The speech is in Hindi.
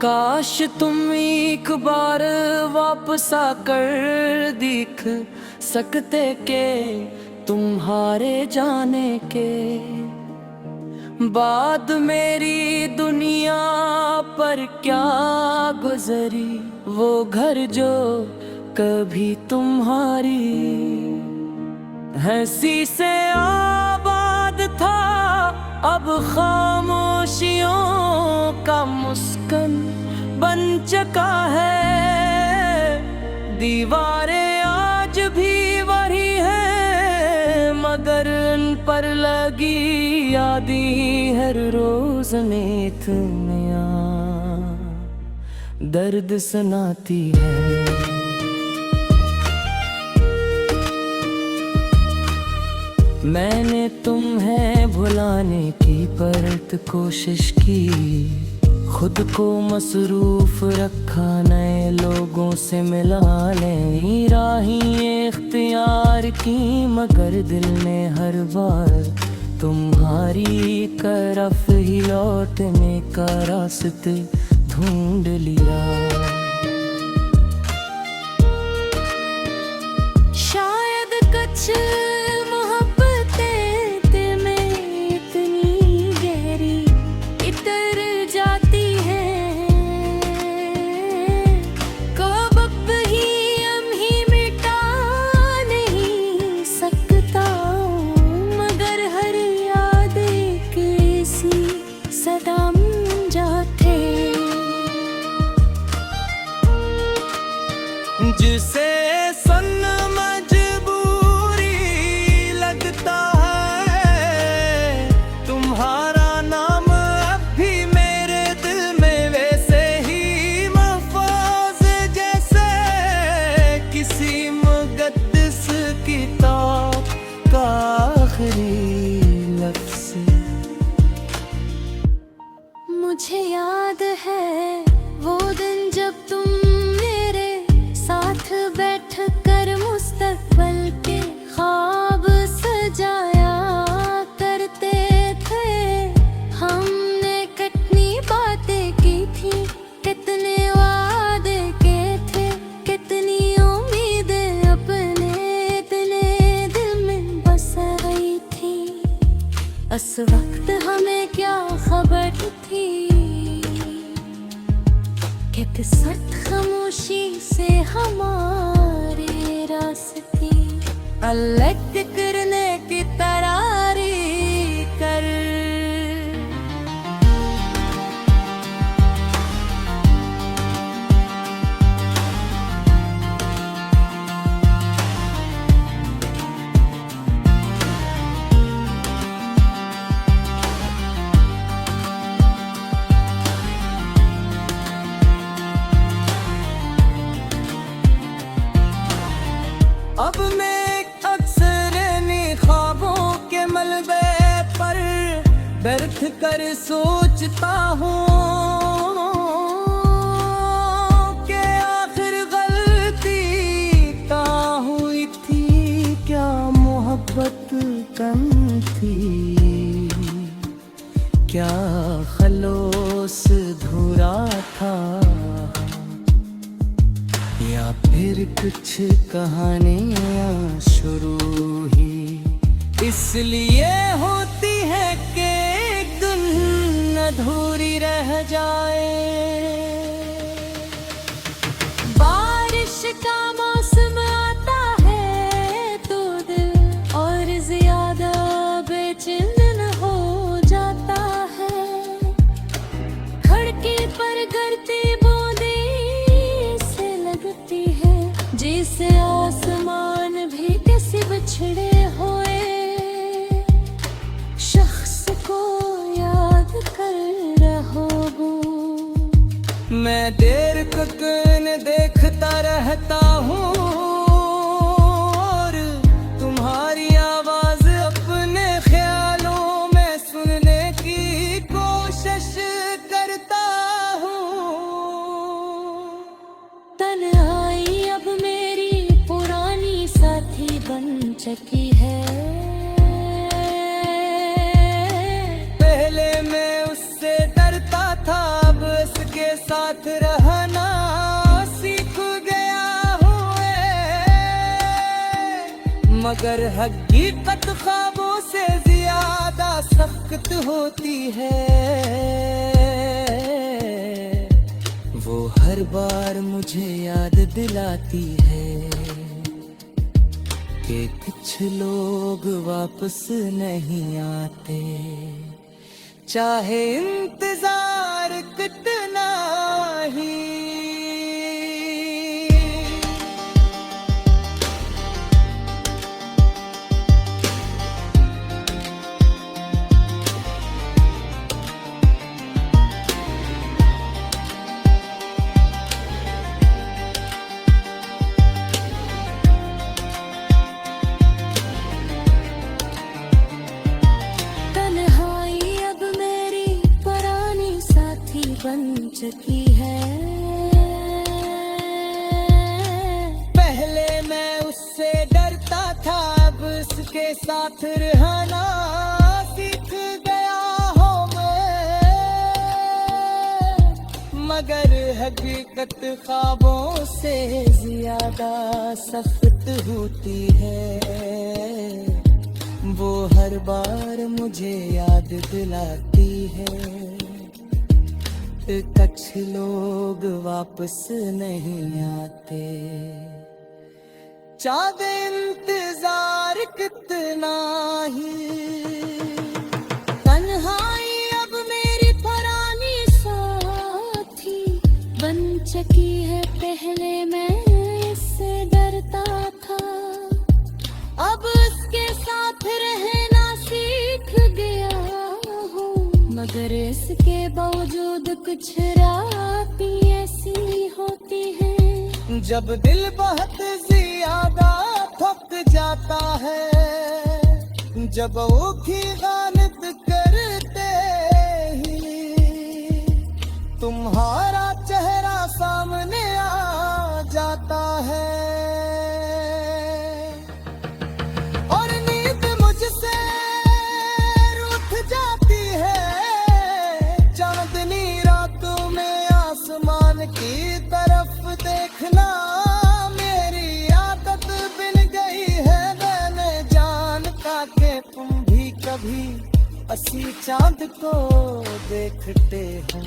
काश तुम एक बार वापस आकर देख सकते के तुम्हारे जाने के बाद मेरी दुनिया पर क्या गुजरी, वो घर जो कभी तुम्हारी हंसी से आबाद था, अब खामोशियों का मुस्कान बन चुका है। दीवारें आज भी वही हैं, मगर उन पर लगी यादें हर रोज में इतना दर्द सुनाती है। मैंने तुम्हें भुलाने की परत कोशिश की, खुद को मसरूफ रखा नए लोगों से मिलाने राहें इख्तियार की, मगर दिल ने हर बार तुम्हारी तरफ ही लौटने का रास्ते ढूंढ लिया। शायद कुछ जिसे सन मजबूरी लगता है, तुम्हारा नाम अब भी मेरे दिल में वैसे ही महफूज जैसे किसी मुक़द्दस किताब का आखिरी लफ्ज़। मुझे याद है वो दिन जब तुम बैठ कर मुस्तकबिल के ख्वाब सजाया करते थे। हमने कितनी बातें की थी, कितने वादे के थे, कितनी उम्मीदें अपने इतने दिल में बस गई थी। उस वक्त हमें क्या खबर थी कि सख्त खामोशी से हमारे रास्ते अलग करने की तैयारी कर। अब मैं अक्सर ख्वाबों के मलबे पर बैठ कर सोचता हूँ कि आखिर गलती क्या हुई थी, क्या मोहब्बत कम थी, क्या खलोस धुरा था, या फिर कुछ कहानियाँ शुरू ही इसलिए होती है कि एक दिन अधूरी रह जाए। बारिश का मौसम आता है तो दिल और ज्यादा बेचैन हो जाता है। खिड़की पर गिरती जिसे आसमान भी किसी बिछड़े हुए शख्स को याद कर रहा हूँ। मैं देर तक देखता रहता हूँ और तुम्हारी आवाज अपने ख्यालों में सुनने की कोशिश करता हूँ। तन्हाई अब मेरी पुरानी साथी बन चुकी है। पहले मैं उससे डरता था, अब उसकी उसके साथ रहना सीख गया हूँ मगर हकीकत ख्वाबों से ज्यादा सख्त होती है। वो हर बार मुझे याद दिलाती है कि कुछ लोग वापस नहीं आते, चाहे इंतजार कितना ही। बन चुकी है। पहले मैं उससे डरता था, अब उसके साथ रहना सीख गया हूँ मैं। मगर हकीकत ख्वाबों से ज्यादा सख्त होती है। वो हर बार मुझे याद दिलाती है कुछ लोग वापस नहीं आते, चाहे इंतजार कितना ही। तन्हाई अब मेरी पुरानी साथी बन चुकी है। पहले मैं इससे डरता था, अब उसके साथ रहना सीख गया हूँ। मगर इसके बावजूद कुछ रातें ऐसी होती हैं जब दिल बहुत ज्यादा थक जाता है, जब वो की गानत करते ही तुम्हारा चेहरा सामने आ जाता है। और नींद मुझसे रूठ जाती है, चांदनी रातों में आसमान की तरफ देखना मेरी आदत बन गई है। मैंने जान का के तुम भी कभी असी चांद को देखते हो।